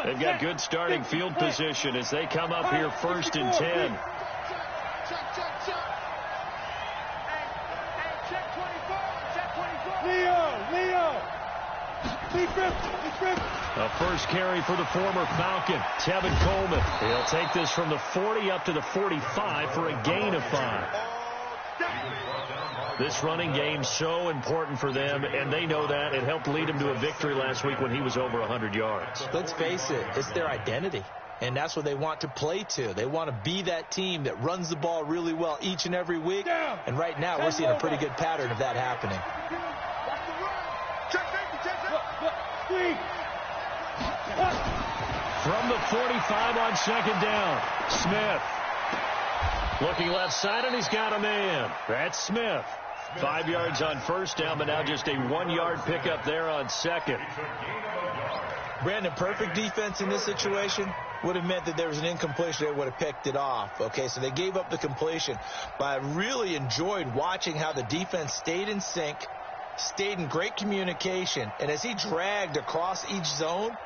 They've got good starting field position as they come up here 1st and 10. A first carry for the former Falcon, Tevin Coleman. He'll take this from the 40 up to the 45 for a gain of 5. This running game so important for them, and they know that. It helped lead them to a victory last week when he was over 100 yards. Let's face it, it's their identity, and that's what they want to play to. They want to be that team that runs the ball really well each and every week, and right now we're seeing a pretty good pattern of that happening. From the 45 on 2nd down, Smith. Looking left side, and he's got a man. That's Smith. 5 yards on 1st down, but now just a 1-yard pickup there on 2nd. Brandon, perfect defense in this situation would have meant that there was an incompletion. They would have picked it off. Okay, so they gave up the completion. But I really enjoyed watching how the defense stayed in sync, stayed in great communication, and as he dragged across each zone,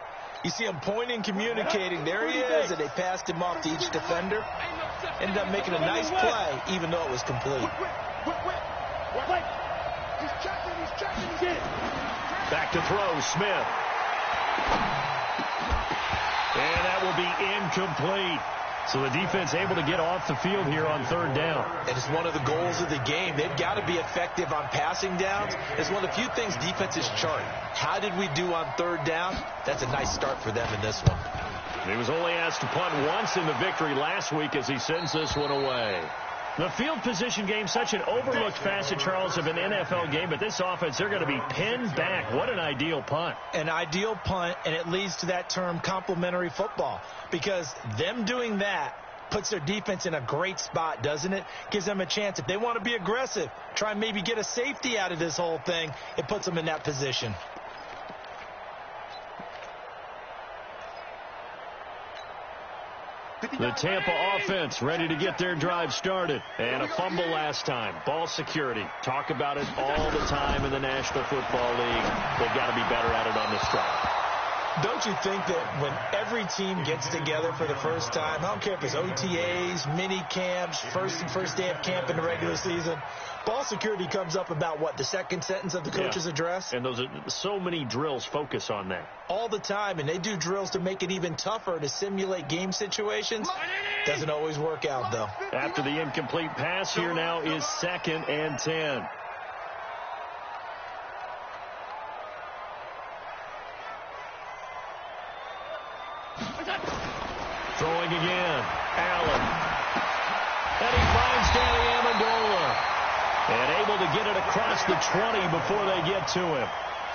you see him pointing, communicating. There he is, and they passed him off to each defender. Ended up making a nice play, even though it was complete. Back to throw, Smith. And that will be incomplete. So the defense able to get off the field here on 3rd down. And it's one of the goals of the game. They've got to be effective on passing downs. It's one of the few things defenses chart. How did we do on 3rd down? That's a nice start for them in this one. He was only asked to punt once in the victory last week as he sends this one away. The field position game, such an overlooked facet, Charles, of an NFL game, but this offense, they're going to be pinned back. What an ideal punt. An ideal punt, and it leads to that term complementary football, because them doing that puts their defense in a great spot, doesn't it? Gives them a chance. If they want to be aggressive, try and maybe get a safety out of this whole thing, it puts them in that position. The Tampa offense ready to get their drive started. And a fumble last time. Ball security. Talk about it all the time in the National Football League. They've got to be better at it on this drive. Don't you think that when every team gets together for the first time, I don't care if it's OTAs, mini camps, first day of camp in the regular season, ball security comes up about what, the second sentence of the coach's address? And those are so many drills focus on that. All the time, and they do drills to make it even tougher to simulate game situations. Doesn't always work out, though. After the incomplete pass, here now is 2nd and 10. Throwing again, Allen. And he finds Danny Amendola. And able to get it across the 20 before they get to him.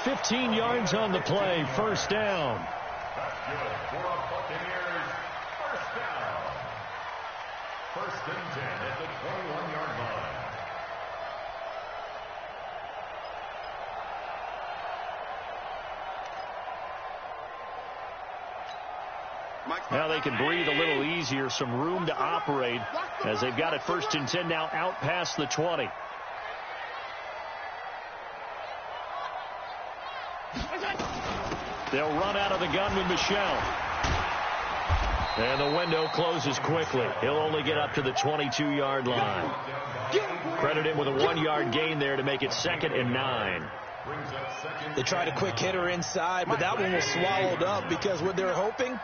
15 yards on the play, 1st down. That's good for a Buccaneers first down. 1st and 10 at the 21-yard line. Now they can breathe a little easier, some room to operate as they've got it 1st and 10 now out past the 20. They'll run out of the gun with Michel. And the window closes quickly. He'll only get up to the 22-yard line. Credit him with a 1-yard gain there to make it 2nd and 9. They tried a quick hitter inside, but that one was swallowed up because what they're hoping,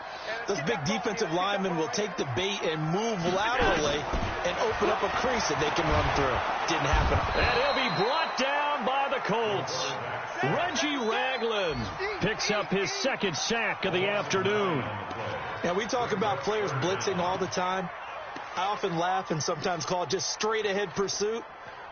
those big defensive linemen will take the bait and move laterally and open up a crease that they can run through. Didn't happen. And he'll be brought down by the Colts. Reggie Ragland picks up his 2nd sack of the afternoon. Now, we talk about players blitzing all the time. I often laugh and sometimes call it just straight-ahead pursuit.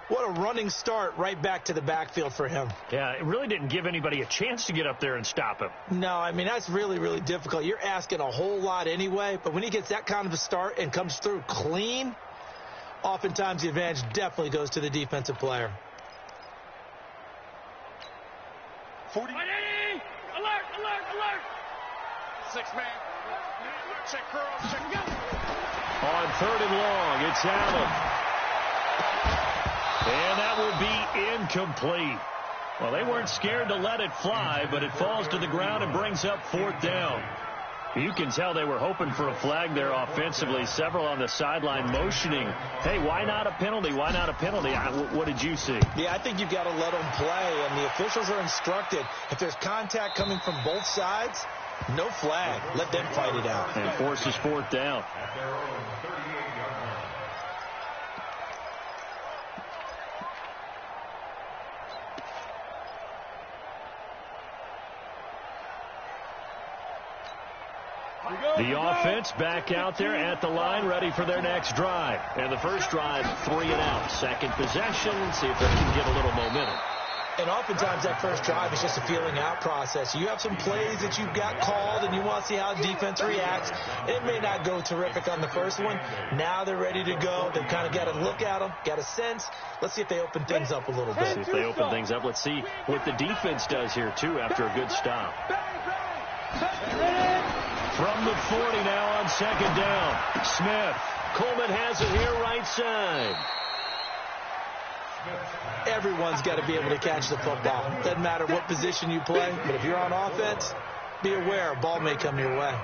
What a running start right back to the backfield for him. Yeah, it really didn't give anybody a chance to get up there and stop him. No, I mean, that's really, really difficult. You're asking a whole lot anyway, but when he gets that kind of a start and comes through clean, oftentimes the advantage definitely goes to the defensive player. 40. Alert, alert, alert. 6-man. Check curls, check go. On 3rd and long, it's Allen. And that will be incomplete. Well, they weren't scared to let it fly, but it falls to the ground and brings up 4th down. You can tell they were hoping for a flag there offensively. Several on the sideline motioning, hey, why not a penalty? Why not a penalty? What did you see? Yeah, I think you've got to let them play, and the officials are instructed, if there's contact coming from both sides, no flag. Let them fight it out. And forces fourth down. At their own 38-yard line. The offense back out there at the line, ready for their next drive. And the first drive, 3 and out. Second possession, see if they can get a little momentum. And oftentimes that first drive is just a feeling out process. You have some plays that you've got called, and you want to see how defense reacts. It may not go terrific on the first one. Now they're ready to go. They've kind of got to look at them, got a sense. Let's see if they open things up a little bit. See if they open things up. Let's see what the defense does here, too, after a good stop. From the 40 now on second down. Smith. Coleman has it here right side. Everyone's got to be able to catch the football. Doesn't matter what position you play, but if you're on offense, be aware a ball may come your way.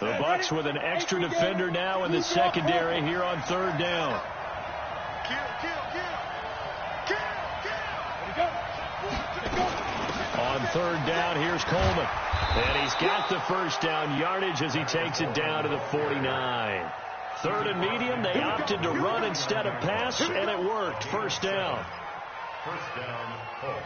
The Bucs with an extra defender now in the secondary here on third down. On third down, here's Coleman. And he's got the first down yardage as he takes it down to the 49. Third and medium, they opted to run instead of pass, and it worked. First down. First down, Colts.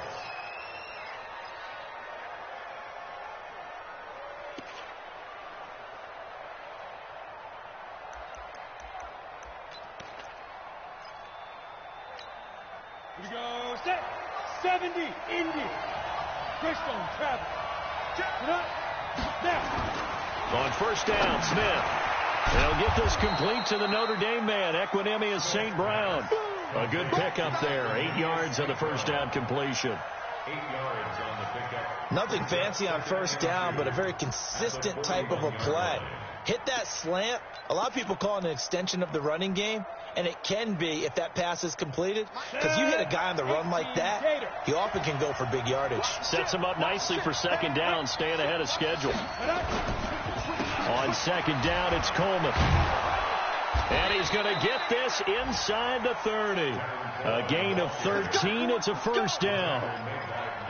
Here we go. Set. 70. Indy. Christone travel. Check it up. Now. On first down, Smith. They'll get this complete to the Notre Dame man, Equinemius St. Brown. A good pickup there. 8 yards on the first down completion. 8 yards on the pickup. Nothing fancy on first down, but a very consistent type of a play. Hit that slant. A lot of people call it an extension of the running game, and it can be if that pass is completed, because you hit a guy on the run like that, he often can go for big yardage. Sets him up nicely for second down, staying ahead of schedule. On second down, it's Coleman. And he's going to get this inside the 30. A gain of 13. It's a first down.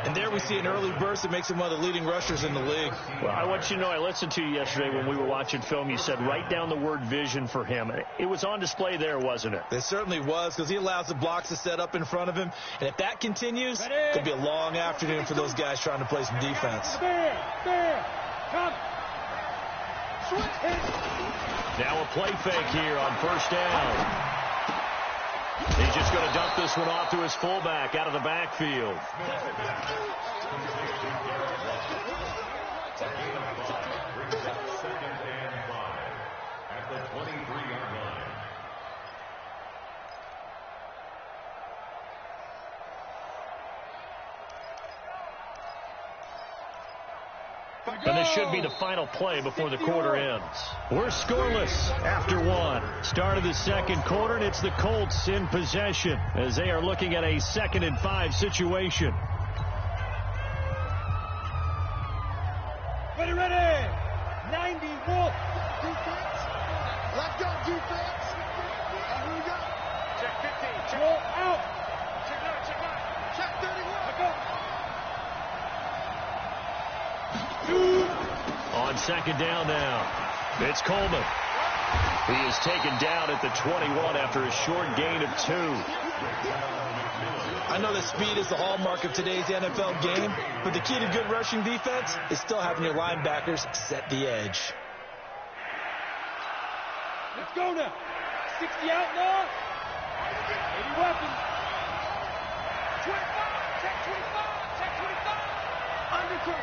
And there we see an early burst that makes him one of the leading rushers in the league. Well, I want you to know, I listened to you yesterday when we were watching film. You said write down the word vision for him. It was on display there, wasn't it? It certainly was, because he allows the blocks to set up in front of him. And if that continues, it could be a long afternoon for those guys trying to play some defense. Come. Now a play fake here on first down. He's just going to dump this one off to his fullback out of the backfield. Second and 5 at the 23-yard line. And this should be the final play before the quarter ends. We're scoreless after one. Start of the second quarter, and it's the Colts in possession as they are looking at a 2nd and 5 situation. Ready. 90 Wolf. Defense. Let go, defense. Here we go. Check 15. Check. Roll out. Check 9. Check 31. Let go. On second down now, it's Coleman. He is taken down at the 21 after a short gain of 2. I know that speed is the hallmark of today's NFL game, but the key to good rushing defense is still having your linebackers set the edge. Let's go now. 60 out now. 80 weapons. 25. Check 25. Check 25. Undercoat.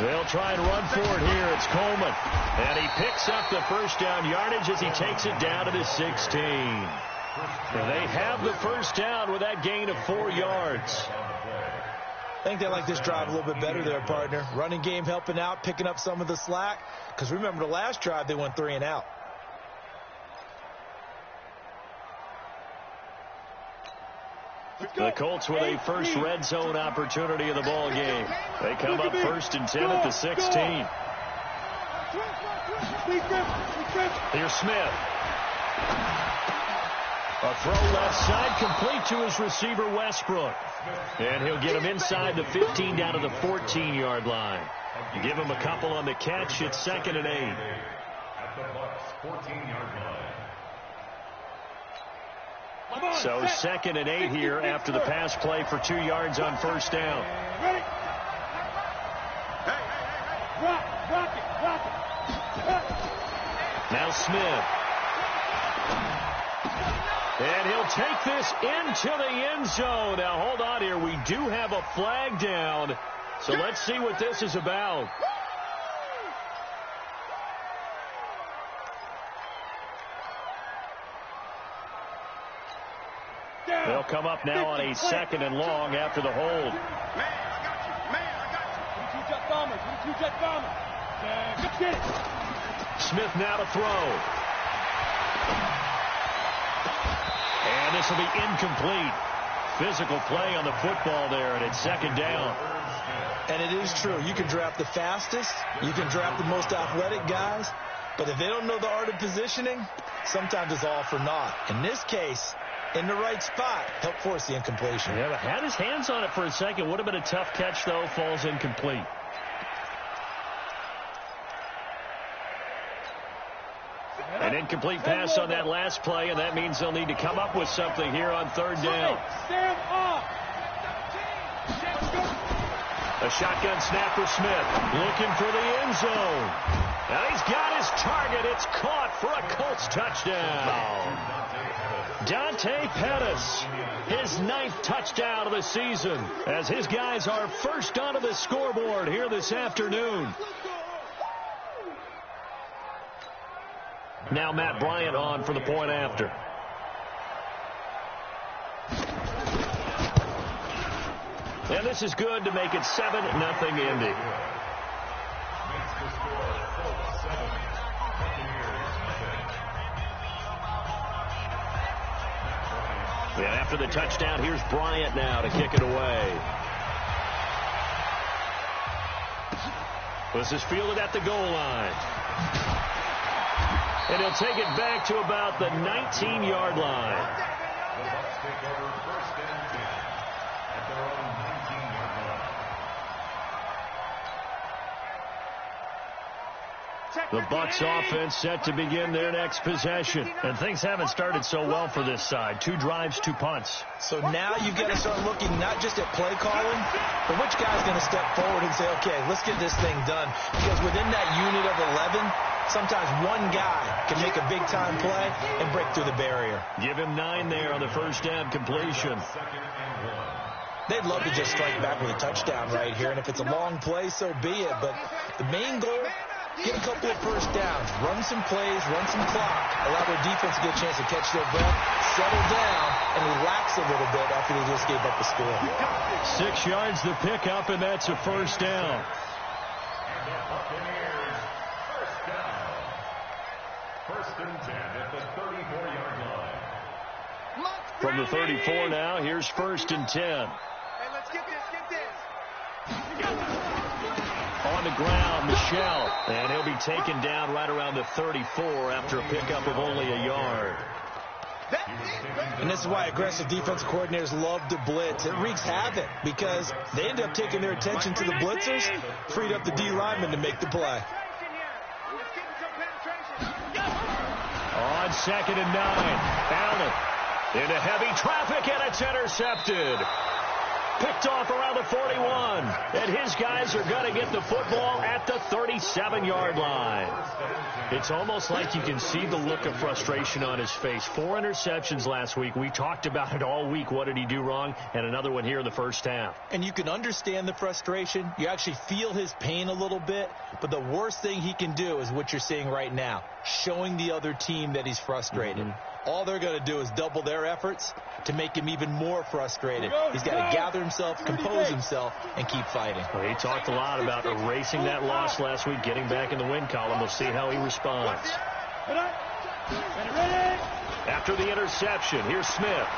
They'll try and run for it here. It's Coleman. And he picks up the first down yardage as he takes it down to the 16. And they have the first down with that gain of 4 yards. I think they like this drive a little bit better there, partner. Running game helping out, picking up some of the slack. Because remember, the last drive, they went 3 and out. The Colts with a first red zone opportunity in the ball game. They come up 1st and 10 at the 16. Here's Smith. A throw left side, complete to his receiver, Westbrook. And he'll get him inside the 15 down to the 14-yard line. Give him a couple on the catch. It's 2nd and 8. At the Bucs 14-yard line. So 2nd and 8 here after the pass play for 2 yards on first down. Ready? Rock it. Now Smith. And he'll take this into the end zone. Now hold on here. We do have a flag down. So let's see what this is about. They'll come up now on a 2nd and long after the hold. Man, I got you. 2 jet bombers. Get it. Smith now to throw. And this will be incomplete. Physical play on the football there, and it's 2nd down. And it is true. You can draft the fastest. You can draft the most athletic guys. But if they don't know the art of positioning, sometimes it's all for naught. In this case, in the right spot, help force the incompletion. Yeah, but had his hands on it for a second. Would have been a tough catch, though. Falls incomplete. An incomplete pass on that last play, and that means they'll need to come up with something here on 3rd down. Stand off. A shotgun snap for Smith. Looking for the end zone. Now he's got his target. It's caught for a Colts touchdown. Dante Pettis, his 9th touchdown of the season, as his guys are first onto the scoreboard here this afternoon. Now Matt Bryant on for the point after. And this is good to make it 7-0 Indy. And after the touchdown, here's Bryant now to kick it away. This is fielded at the goal line. And he'll take it back to about the 19-yard line. The Bucs take over 1st and 10 at their own 19-yard line. The Bucs offense set to begin their next possession. And things haven't started so well for this side. 2 drives, 2 punts. So now you've got to start looking not just at play calling, but which guy's going to step forward and say, okay, let's get this thing done. Because within that unit of 11, sometimes one guy can make a big-time play and break through the barrier. Give him 9 there on the first down completion. 2nd and 1. They'd love to just strike back with a touchdown right here, and if it's a long play, so be it. But the main goal, get a couple of first downs, run some plays, run some clock, allow their defense to get a chance to catch their breath, settle down, and relax a little bit after they just gave up the score. 6 yards to pick up, and that's a first down. And the Buccaneers, first down. 1st and 10 at the 34-yard line. From the 34 now, here's 1st and 10. Hey, let's get this. On the ground, Michelle. And he'll be taken down right around the 34 after a pickup of only a yard. And this is why aggressive defensive coordinators love to blitz. It wreaks havoc because they end up taking their attention to the blitzers, freed up the D lineman to make the play. On 2nd and 9, Allen into heavy traffic, and it's intercepted. Picked off around the 41, and his guys are going to get the football at the 37-yard line. It's almost like you can see the look of frustration on his face. 4 interceptions last week. We talked about it all week. What did he do wrong? And another one here in the first half. And you can understand the frustration. You actually feel his pain a little bit. But the worst thing he can do is what you're seeing right now, showing the other team that he's frustrated. all they're going to do is double their efforts to make him even more frustrated. He's got to gather himself, compose himself, and keep fighting. Well, he talked a lot about erasing that loss last week, getting back in the win column. We'll see how he responds. After the interception, here's Smith.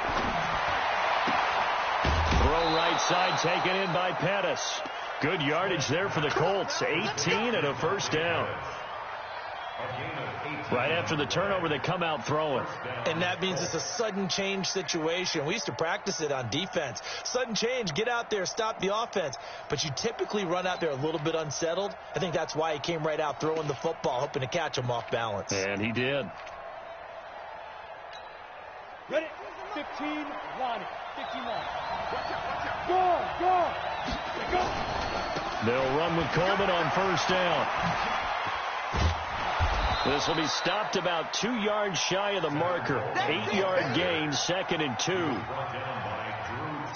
Throw right side taken in by Pettis. Good yardage there for the Colts. 18 and a first down. Right after the turnover, they come out throwing. And that means it's a sudden change situation. We used to practice it on defense. Sudden change, get out there, stop the offense. But you typically run out there a little bit unsettled. I think that's why he came right out throwing the football, hoping to catch him off balance. And he did. Ready? 15, line it. 15 line. Go! They'll run with Coleman on first down. This will be stopped about 2 yards shy of the marker. 8-yard gain, 2nd and 2.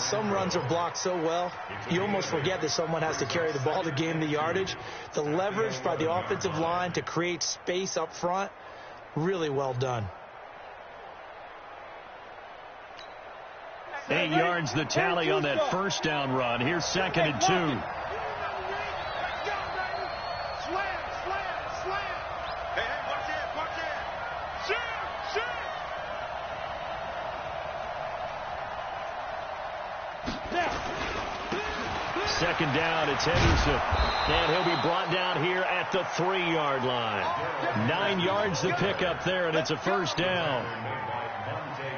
Some runs are blocked so well, you almost forget that someone has to carry the ball to gain the yardage. The leverage by the offensive line to create space up front, really well done. 8 yards the tally on that first down run. Here's 2nd and 2. Second down, it's Henderson. And he'll be brought down here at the 3-yard line. 9 yards to pick up there, and it's a first down.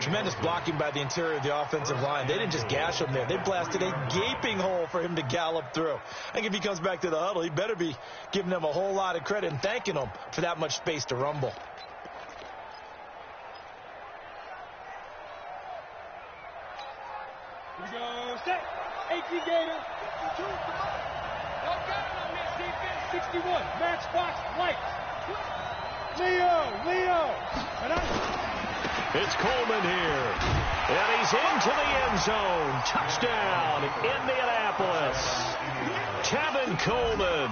Tremendous blocking by the interior of the offensive line. They didn't just gash him there. They blasted a gaping hole for him to gallop through. I think if he comes back to the huddle, he better be giving them a whole lot of credit and thanking them for that much space to rumble. Here we go. Set. 18 Gator. 61. Match box. Lights. Leo. It's Coleman here. And he's into the end zone. Touchdown, Indianapolis. Kevin Coleman.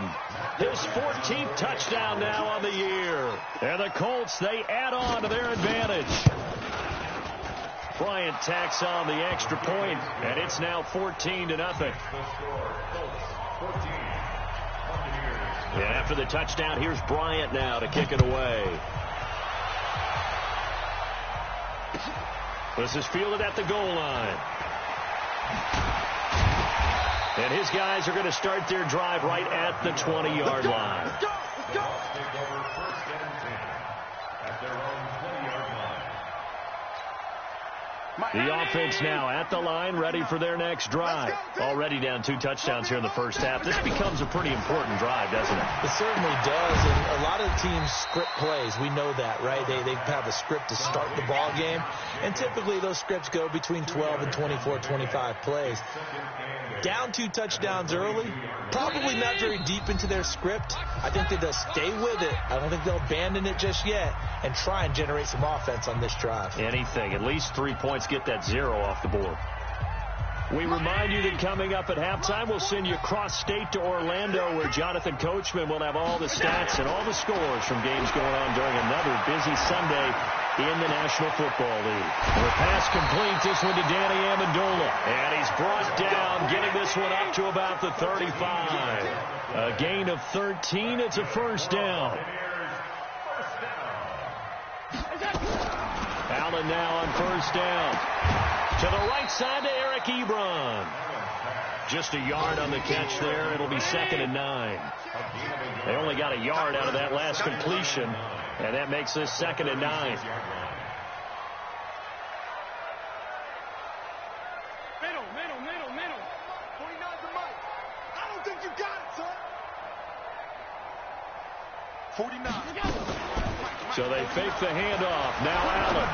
His 14th touchdown now on the year. And the Colts, they add on to their advantage. Bryant tacks on the extra point, and it's now 14-0. And after the touchdown, here's Bryant now to kick it away. This is fielded at the goal line. And his guys are going to start their drive right at the 20-yard line. Let's go. Take over 1st and 10 at their own 20-yard line. The offense now at the line, ready for their next drive. Already down 2 touchdowns here in the first half. This becomes a pretty important drive, doesn't it? It certainly does, and a lot of teams script plays. We know that, right? They have a script to start the ball game, and typically those scripts go between 12 and 24, 25 plays. Down 2 touchdowns early, probably not very deep into their script. I think that they'll stay with it. I don't think they'll abandon it just yet and try and generate some offense on this drive. Anything. At least 3 points, get that 0 off the board. We remind you that coming up at halftime, we'll send you cross-state to Orlando, where Jonathan Coachman will have all the stats and all the scores from games going on during another busy Sunday in the National Football League. The pass complete, this one to Danny Amendola. And he's brought down, getting this one up to about the 35. A gain of 13, it's a first down. Allen now on first down. To the right side to Eric Ebron. Just a yard on the catch there. It'll be 2nd and 9. They only got a yard out of that last completion, and that makes this 2nd and 9. Middle. 49's the mic. I don't think you got it, son. 49. So they fake the handoff. Now Allen.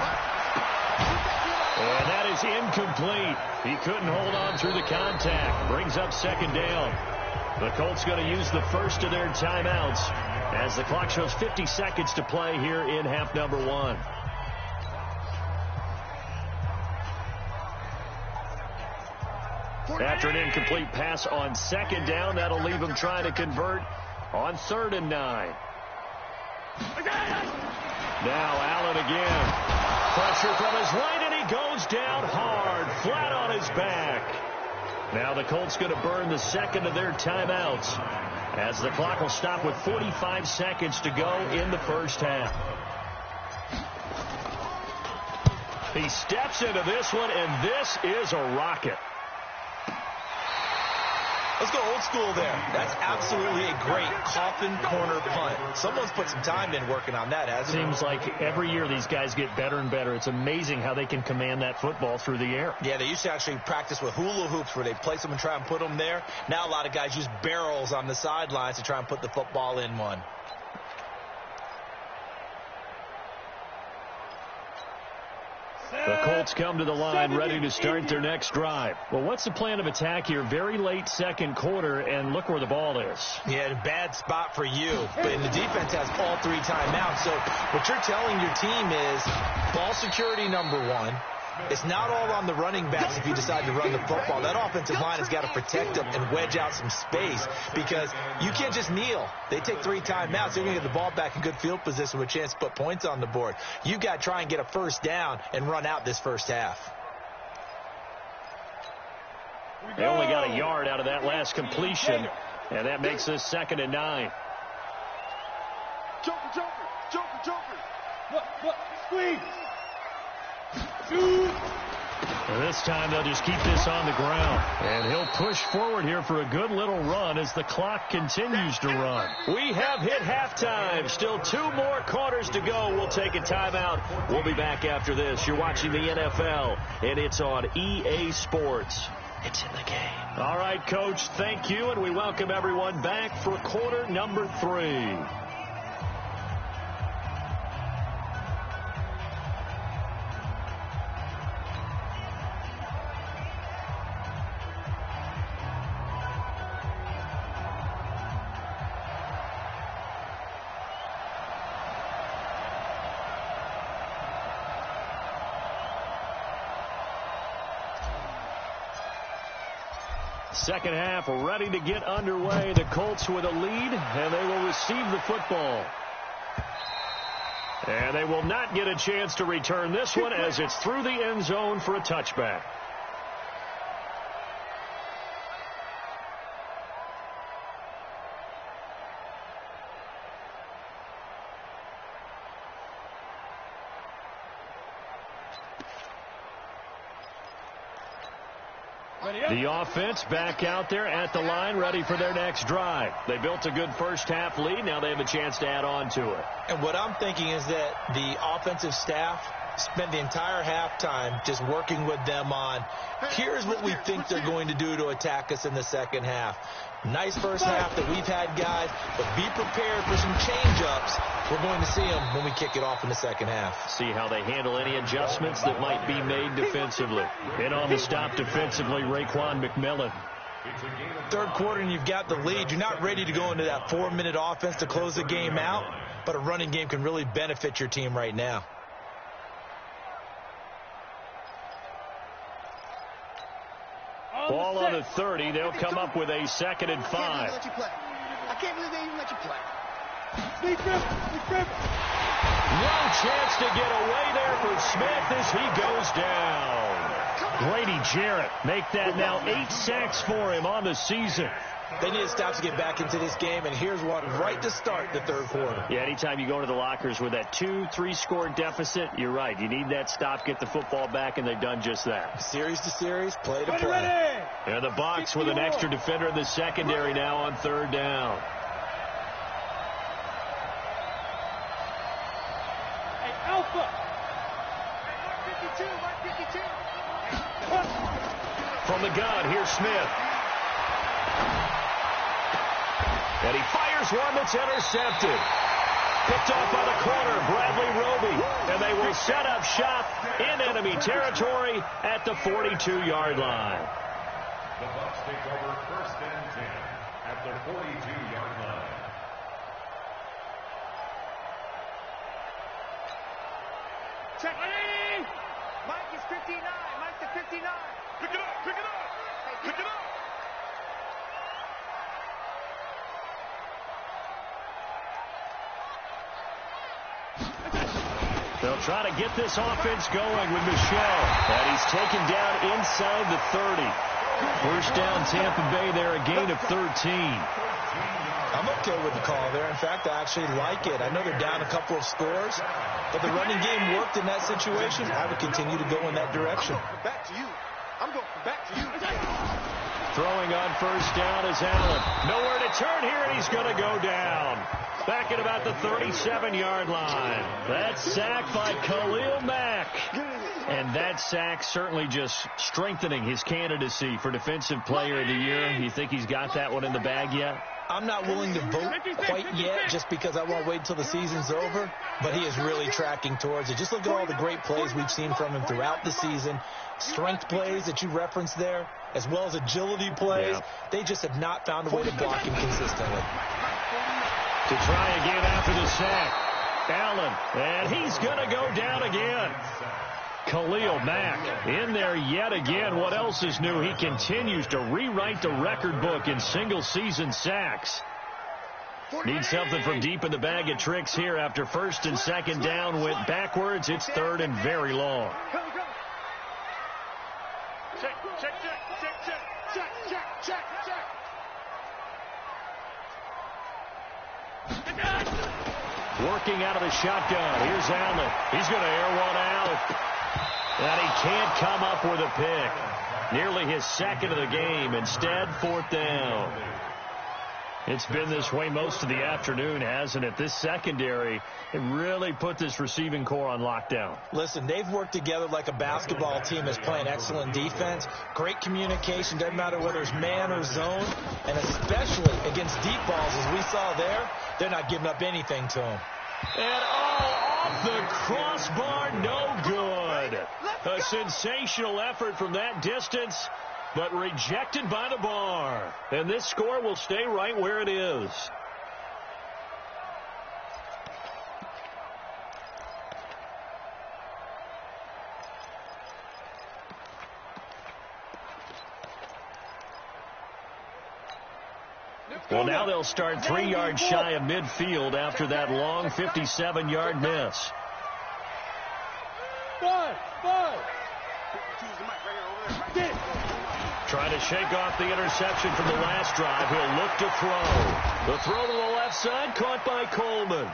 And that is incomplete. He couldn't hold on through the contact. Brings up 2nd down. The Colts going to use the first of their timeouts as the clock shows 50 seconds to play here in half number 1. After an incomplete pass on 2nd down, that'll leave him trying to convert on 3rd and 9. Now Allen again. Pressure from his right, and he goes down hard, flat on his back. Now the Colts going to burn the second of their timeouts, as the clock will stop with 45 seconds to go in the first half. He steps into this one, and this is a rocket. Let's go old school there. That's absolutely a great coffin corner punt. Someone's put some time in working on that, hasn't it? Seems like every year these guys get better and better. It's amazing how they can command that football through the air. Yeah, they used to actually practice with hula hoops where they place them and try and put them there. Now a lot of guys use barrels on the sidelines to try and put the football in one. The Colts come to the line ready to start their next drive. Well, what's the plan of attack here? Very late second quarter, and look where the ball is. Yeah, bad spot for you. But the defense has all 3 timeouts. So what you're telling your team is ball security number 1. It's not all on the running backs if you decide to run the football. That offensive line has got to protect them and wedge out some space because you can't just kneel. They take 3 timeouts. They're going to get the ball back in good field position with a chance to put points on the board. You've got to try and get a first down and run out this first half. They only got a yard out of that last completion, and that makes this 2nd and 9. Joker. Look, squeeze. This time they'll just keep this on the ground. And he'll push forward here for a good little run as the clock continues to run. We have hit halftime. Still 2 more quarters to go. We'll take a timeout. We'll be back after this. You're watching the NFL, and it's on EA Sports. It's in the game. All right, Coach, thank you, and we welcome everyone back for quarter number 3. Second half ready to get underway. The Colts with a lead, and they will receive the football. And they will not get a chance to return this one as it's through the end zone for a touchback. The offense back out there at the line, ready for their next drive. They built a good first half lead. Now they have a chance to add on to it. And what I'm thinking is that the offensive staff spent the entire halftime just working with them on, here's what we think they're going to do to attack us in the second half. Nice first half that we've had, guys, but be prepared for some change-ups. We're going to see them when we kick it off in the second half. See how they handle any adjustments that might be made defensively. In on the stop defensively, Raekwon McMillan. Third quarter and you've got the lead. You're not ready to go into that 4-minute offense to close the game out, but a running game can really benefit your team right now. Ball on the 30. They'll come up with a 2nd and 5. I can't believe they even let you play. No chance to get away there for Smith as he goes down. Grady Jarrett make that now 8 sacks for him on the season. They need to stop to get back into this game, and here's one right to start the third quarter. Yeah, anytime you go into the lockers with that 2-3 score deficit, you're right. You need that stop, get the football back, and they've done just that. Series to series, play to play. And the box with an extra defender in the secondary now on 3rd down. Hey, Alpha. Mark 52. From the gun, here's Smith. And he fires one that's intercepted. Picked off by the corner, Bradley Roby. And they will set up shop in enemy territory at the 42-yard line. The Bucs take over 1st and 10 at the 42-yard line. Check. Mike is 59. Mike to 59. Pick it up. Pick it up. They'll try to get this offense going with Michel. And he's taken down inside the 30. First down, Tampa Bay there, a gain of 13. I'm okay with the call there. In fact, I actually like it. I know they're down a couple of scores, but the running game worked in that situation. I would continue to go in that direction. Back to you. I'm going back to you. Throwing on first down is Allen. Nowhere to turn here, and he's going to go down. Back at about the 37-yard line. That sack by Khalil Mack. And that sack certainly just strengthening his candidacy for Defensive Player of the Year. You think he's got that one in the bag yet? I'm not willing to vote quite yet just because I won't wait until the season's over, but he is really tracking towards it. Just look at all the great plays we've seen from him throughout the season. Strength plays that you referenced there, as well as agility plays. Yeah. They just have not found a way to block him consistently. To try again after the sack, Allen, and he's going to go down again. Khalil Mack in there yet again. What else is new? He continues to rewrite the record book in single-season sacks. Needs something from deep in the bag of tricks here after first and second down went backwards. It's third and very long. Check, check, check, check, check, check, check, check, check. Working out of the shotgun. Here's Allen. He's going to air one out. And he can't come up with a pick. Nearly his second of the game. Instead, fourth down. It's been this way most of the afternoon, hasn't it? This secondary, it really put this receiving core on lockdown. Listen, they've worked together like a basketball team that's playing excellent defense. Great communication, doesn't matter whether it's man or zone. And especially against deep balls, as we saw there, they're not giving up anything to them. And off the crossbar, no good. A sensational effort from that distance, but rejected by the bar. And this score will stay right where it is. Well, now they'll start 3 yards shy of midfield after that long 57-yard miss. Trying to shake off the interception from the last drive. He'll look to throw. The throw to the left side, caught by Coleman.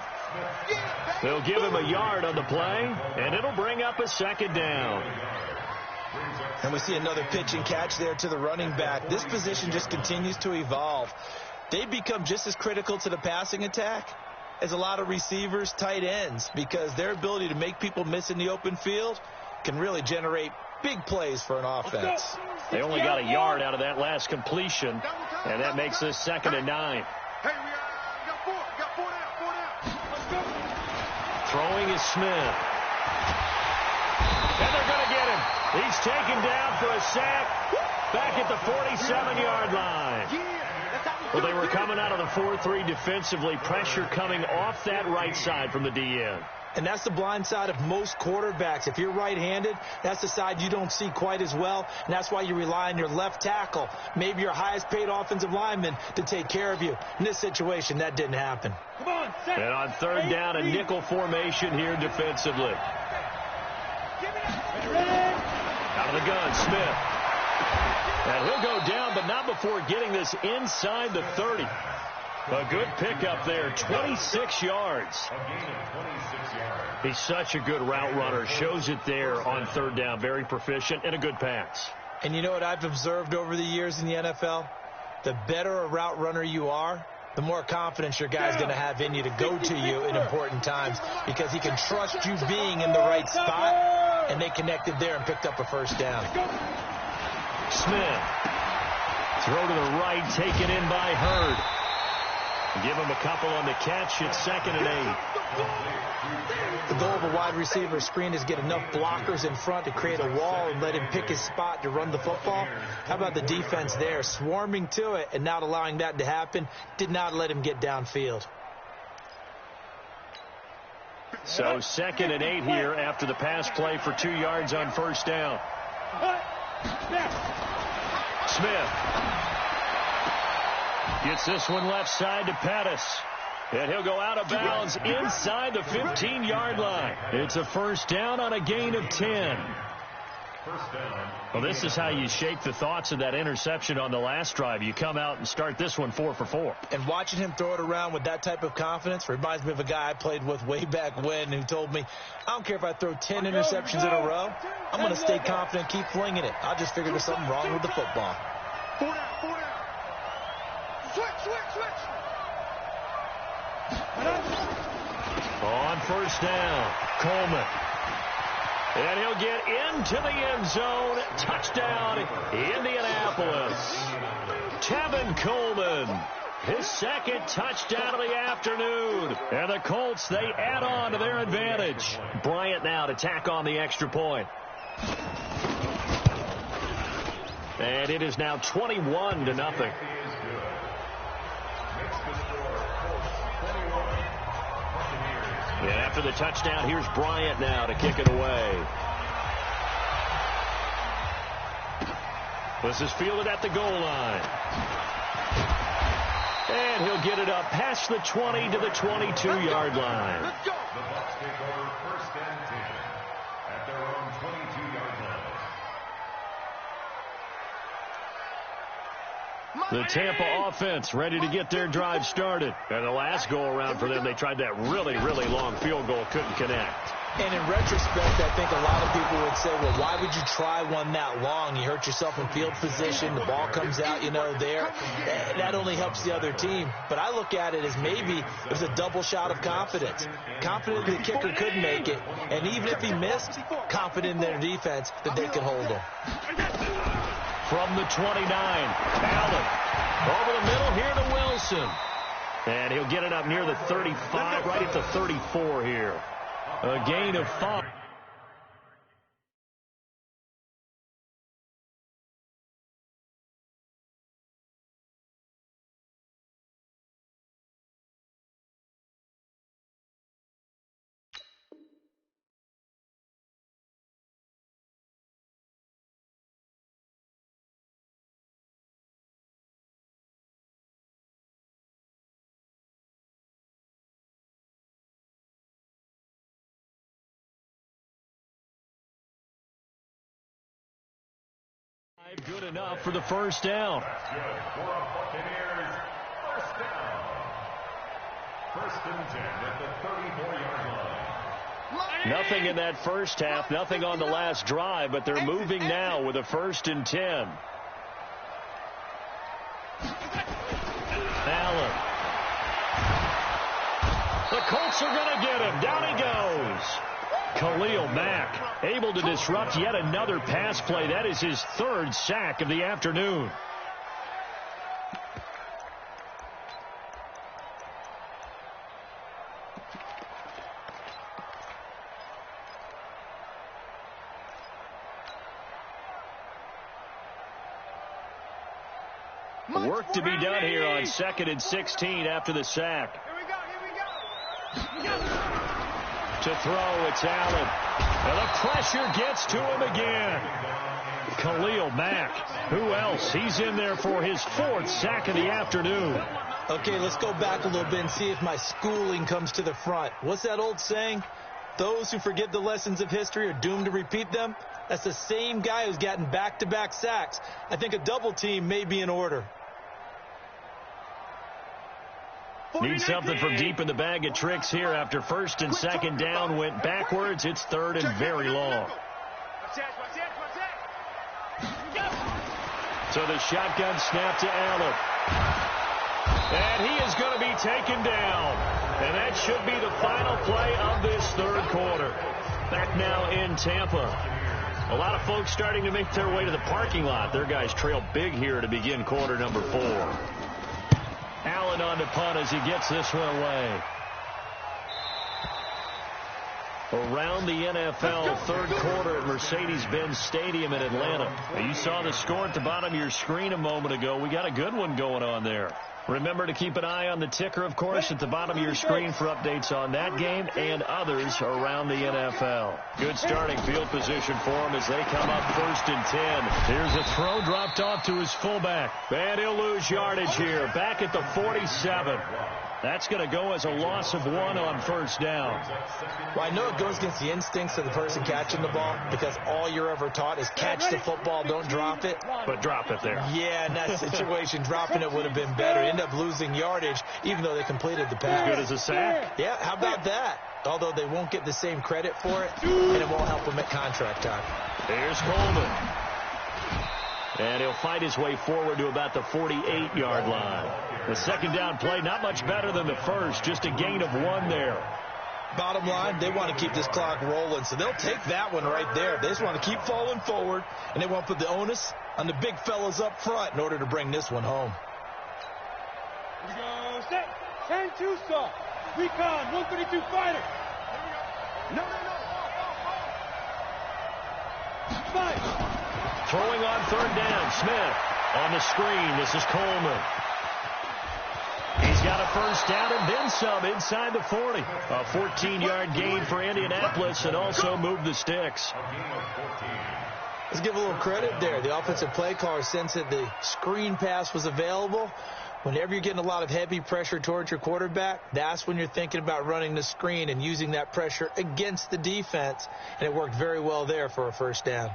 They'll give him a yard on the play, and it'll bring up a second down. And we see another pitch and catch there to the running back. This position just continues to evolve. They become just as critical to the passing attack as a lot of receivers, tight ends, because their ability to make people miss in the open field can really generate big plays for an offense. They only got a yard out of that last completion, and that makes this 2nd and 9. Hey, we got four down. Let's go. Throwing is Smith. And they're going to get him. He's taken down for a sack back at the 47-yard line. Well, they were coming out of the 4-3 defensively. Pressure coming off that right side from the DN. And that's the blind side of most quarterbacks. If you're right-handed, that's the side you don't see quite as well. And that's why you rely on your left tackle, maybe your highest-paid offensive lineman, to take care of you. In this situation, that didn't happen. Come on, and on third down, a nickel formation here defensively. Out of the gun, Smith. And he'll go down, but not before getting this inside the 30. A good pickup there, 26 yards. He's such a good route runner. Shows it there on third down. Very proficient and a good pass. And you know what I've observed over the years in the NFL? The better a route runner you are, the more confidence your guy's going to have in you to go to you in important times, because he can trust you being in the right spot, and they connected there and picked up a first down. Smith. Throw to the right, taken in by Hurd. Give him a couple on the catch. It's 2nd and 8. The goal of a wide receiver screen is get enough blockers in front to create a wall and let him pick his spot to run the football. How about the defense there, swarming to it and not allowing that to happen? Did not let him get downfield. So 2nd and 8 here after the pass play for 2 yards on first down. Smith gets this one left side to Pettis. And he'll go out of bounds inside the 15-yard line. It's a first down on a gain of 10. Well, this is how you shake the thoughts of that interception on the last drive. You come out and start this one 4 for 4. And watching him throw it around with that type of confidence reminds me of a guy I played with way back when who told me, I don't care if I throw 10 interceptions in a row. I'm going to stay confident, keep flinging it. I just figured there's something wrong with the football. 4 down, 4 down. Switch. On first down, Coleman. And he'll get into the end zone. Touchdown, Indianapolis. Tevin Coleman, his second touchdown of the afternoon. And the Colts, they add on to their advantage. Bryant now to tack on the extra point. And it is now 21-0. And after the touchdown, here's Bryant now to kick it away. This is fielded at the goal line. And he'll get it up past the 20 to the 22-yard line. Let's go. The Bucs take over first and 10 at their own 22-yard line. The Tampa offense ready to get their drive started. And the last go-around for them, they tried that really, really long field goal, couldn't connect. And in retrospect, I think a lot of people would say, well, why would you try one that long? You hurt yourself in field position. The ball comes out, there. That only helps the other team. But I look at it as maybe it was a double shot of confidence. Confident the kicker could make it. And even if he missed, confident in their defense that they could hold him. From the 29, Allen over the middle here to Wilson. And he'll get it up near the 35, right at the 34 here. A gain of 5. Good enough for the first down. That's good for a Buccaneers first down. First and 10 at the 34-yard line. Nothing in that first half, nothing on the last drive, but they're moving now with a first and 10. Allen. The Colts are going to get him. Down he goes. Khalil Mack able to disrupt yet another pass play. That is his third sack of the afternoon. Work to be done here on 2nd and 16 after the sack. Here we go. To throw, it's Allen. And the pressure gets to him again. Khalil Mack. Who else? He's in there for his fourth sack of the afternoon. Okay, let's go back a little bit and see if my schooling comes to the front. What's that old saying? Those who forget the lessons of history are doomed to repeat them. That's the same guy who's gotten back-to-back sacks. I think a double team may be in order. Need something from deep in the bag of tricks here after first and second down went backwards. It's third and very long. So the shotgun snap to Allen. And he is going to be taken down. And that should be the final play of this third quarter. Back now in Tampa. A lot of folks starting to make their way to the parking lot. Their guys trail big here to begin quarter number 4. Allen on the punt as he gets this one away. Around the NFL third quarter at Mercedes-Benz Stadium in Atlanta. You saw the score at the bottom of your screen a moment ago. We got a good one going on there. Remember to keep an eye on the ticker, of course, at the bottom of your screen for updates on that game and others around the NFL. Good starting field position for him as they come up first and 10. Here's a throw dropped off to his fullback. And he'll lose yardage here. Back at the 47. That's going to go as a loss of 1 on first down. Well, I know it goes against the instincts of the person catching the ball because all you're ever taught is catch the football, don't drop it. But drop it there. Yeah, in that situation, dropping it would have been better. End up losing yardage, even though they completed the pass. Good as a sack. Yeah, how about that? Although they won't get the same credit for it, and it won't help them at contract time. Here's Coleman. And he'll fight his way forward to about the 48-yard line. The second down play, not much better than the first, just a gain of 1 there. Bottom line, they want to keep this clock rolling, so they'll take that one right there. They just want to keep falling forward, and they want to put the onus on the big fellas up front in order to bring this one home. Here we go. Set. 10-2 stop. Recon, 132 fighter. No. Fight. Throwing on third down, Smith on the screen. This is Coleman. He's got a first down and then some inside the 40. A 14-yard gain for Indianapolis and also moved the sticks. Let's give a little credit there. The offensive play caller sensed that the screen pass was available. Whenever you're getting a lot of heavy pressure towards your quarterback, that's when you're thinking about running the screen and using that pressure against the defense. And it worked very well there for a first down.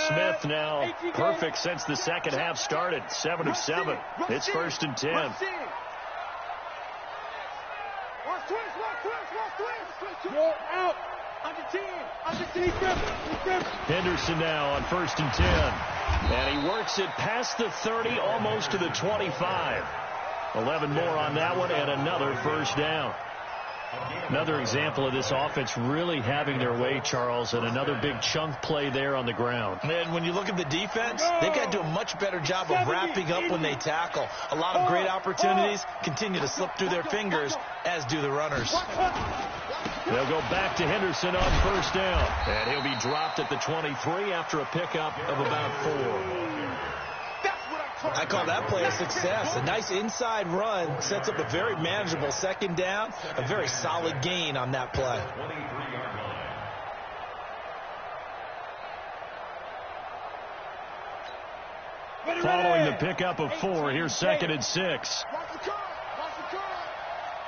Smith now perfect since the second half started. 7 of 7. It's 1st and 10. Go out. Under 10. Henderson now on 1st and 10. And he works it past the 30, almost to the 25. 11 more on that one and another first down. Another example of this offense really having their way, Charles, and another big chunk play there on the ground. And when you look at the defense, they've got to do a much better job of wrapping up when they tackle. A lot of great opportunities continue to slip through their fingers, as do the runners. They'll go back to Henderson on first down. And he'll be dropped at the 23 after a pickup of about 4. I call that play a success. A nice inside run sets up a very manageable second down. A very solid gain on that play. Following the pickup of 4, here's 2nd and 6.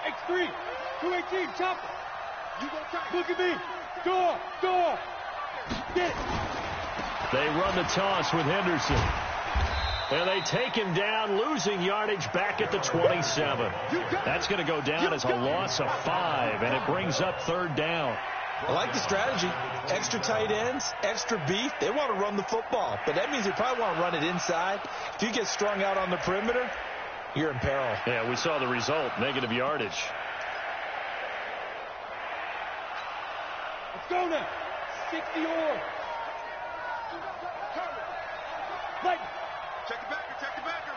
X3, 218, chopper. Look at me. Door. Get it. They run the toss with Henderson. And they take him down, losing yardage back at the 27. That's going to go down as a loss of 5, and it brings up 3rd down. I like the strategy. Extra tight ends, extra beef. They want to run the football, but that means they probably want to run it inside. If you get strung out on the perimeter, you're in peril. Yeah, we saw the result, negative yardage. Let's go now. 60 or. Like. Check the backer.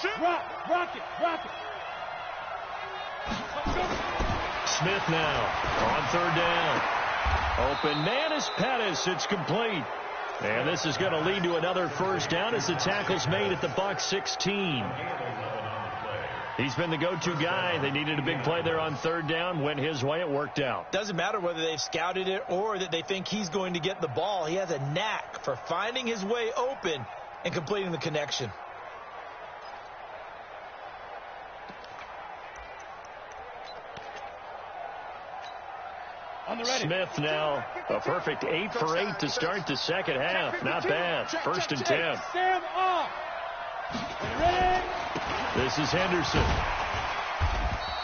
Shoot. Rock it. Smith now on 3rd down. Open man is Pettis. It's complete. And this is going to lead to another first down as the tackle's made at the Bucs 16. He's been the go-to guy. They needed a big play there on 3rd down. Went his way. It worked out. Doesn't matter whether they've scouted it or that they think he's going to get the ball. He has a knack for finding his way open and completing the connection. Smith now a perfect 8 for 8 to start the second half. Not bad. 1st and 10. This is Henderson.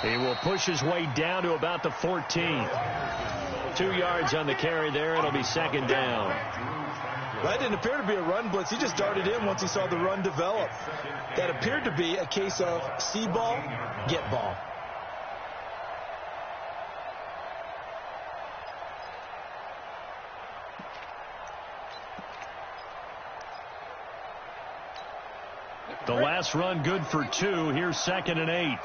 He will push his way down to about the 14. 2 yards on the carry there. It'll be 2nd down. That didn't appear to be a run blitz. He just darted in once he saw the run develop. That appeared to be a case of see ball, get ball. The last run good for 2. Here's 2nd and 8.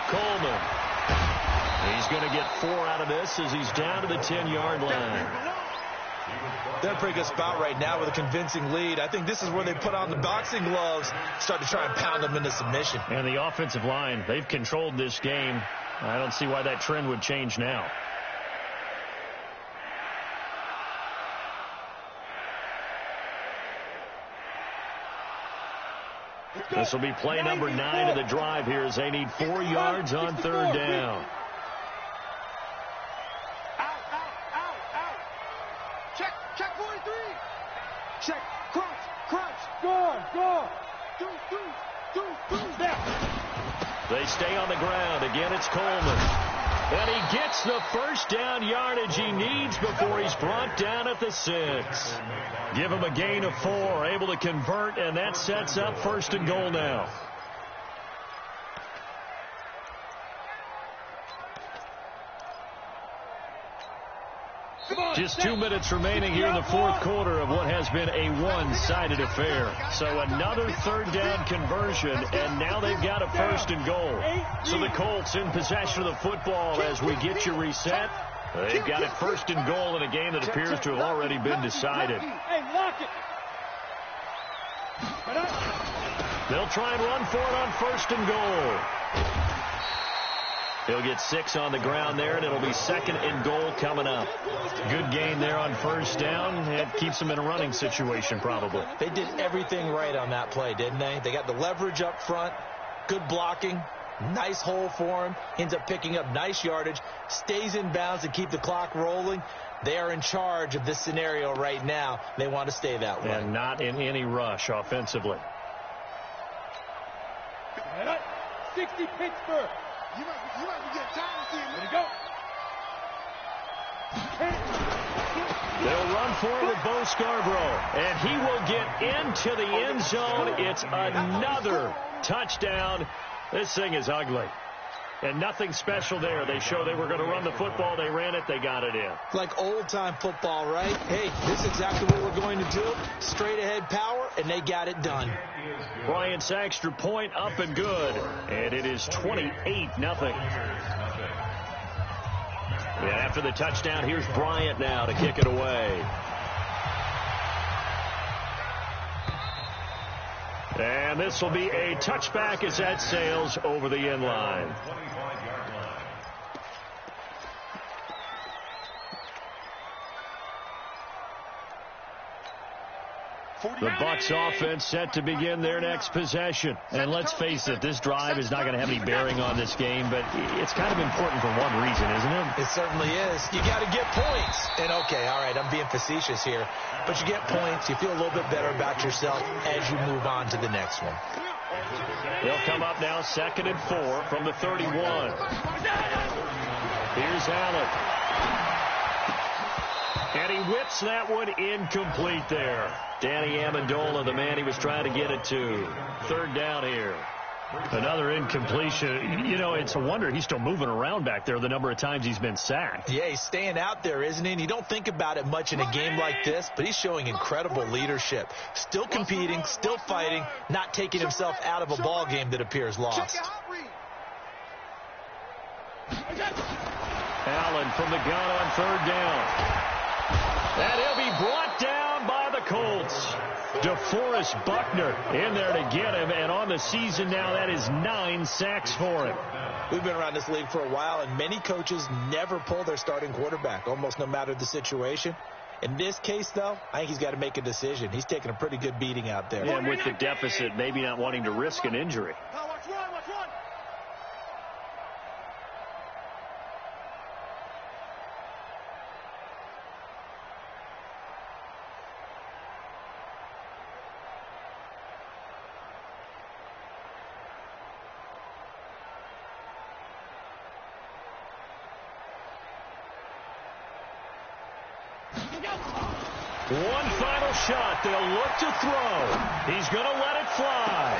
Coleman. He's going to get 4 out of this as he's down to the 10-yard line. They're in a pretty good spot right now with a convincing lead. I think this is where they put on the boxing gloves, start to try and pound them into submission. And the offensive line, they've controlled this game. I don't see why that trend would change now. This will be play number 9 of the drive here as they need 4 yards on third down. Check 43. Check, crunch, go. 2, snap. They stay on the ground. Again, it's Coleman. And he gets the first down yardage he needs before he's brought down at the 6. Give him a gain of 4, able to convert, and that sets up 1st and goal now. Just 2 minutes remaining here in the 4th quarter of what has been a one-sided affair. So another third down conversion, and now they've got a 1st and goal. So the Colts in possession of the football as we get you reset. They've got it 1st and goal in a game that appears to have already been decided. They'll try and run for it on 1st and goal. He'll get 6 on the ground there, and it'll be 2nd and goal coming up. Good gain there on 1st down. It keeps them in a running situation, probably. They did everything right on that play, didn't they? They got the leverage up front, good blocking, nice hole for him, ends up picking up nice yardage, stays in bounds and keep the clock rolling. They are in charge of this scenario right now. They want to stay that way. And not in any rush offensively. 60 Pittsburgh. You might be getting tired of seeing him. Let it go. They'll run for it with Bo Scarborough, and he will get into the end zone. It's another touchdown. This thing is ugly. And nothing special there. They show they were going to run the football. They ran it. They got it in. Like old-time football, right? Hey, this is exactly what we're going to do. Straight-ahead power, and they got it done. Bryant's extra point up and good. And it is 28-0. Yeah, after the touchdown, here's Bryant now to kick it away. And this will be a touchback as that sails over the end line. The Bucs offense set to begin their next possession. And let's face it, this drive is not going to have any bearing on this game, but it's kind of important for one reason, isn't it? It certainly is. You got to get points. And okay, all right, I'm being facetious here, but you get points. You feel a little bit better about yourself as you move on to the next one. They'll come up now 2nd and 4 from the 31. Here's Allen. And he whips that one incomplete there. Danny Amendola, the man he was trying to get it to. 3rd down here. Another incompletion. You know, it's a wonder he's still moving around back there the number of times he's been sacked. Yeah, he's staying out there, isn't he? And you don't think about it much in a game like this, but he's showing incredible leadership. Still competing, still fighting, not taking himself out of a ball game that appears lost. Allen from the gun on 3rd down. And he'll be brought down by the Colts. DeForest Buckner in there to get him, and on the season now, that is 9 sacks for him. We've been around this league for a while, and many coaches never pull their starting quarterback, almost no matter the situation. In this case, though, I think he's got to make a decision. He's taking a pretty good beating out there. And with the deficit, maybe not wanting to risk an injury. Watch one. One final shot. They'll look to throw. He's going to let it fly.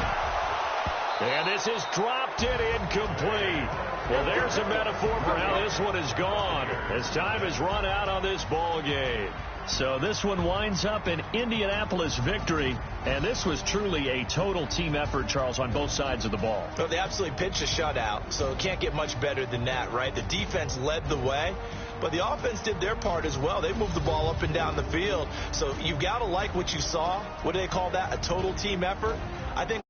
And this is dropped in incomplete. Well, there's a metaphor for how this one is gone as time has run out on this ball game. So this one winds up an Indianapolis victory, and this was truly a total team effort, Charles, on both sides of the ball. Well, they absolutely pitched a shutout, so it can't get much better than that, right? The defense led the way. but the offense did their part as well. They moved the ball up and down the field. So you've got to like what you saw. What do they call that? A total team effort? I think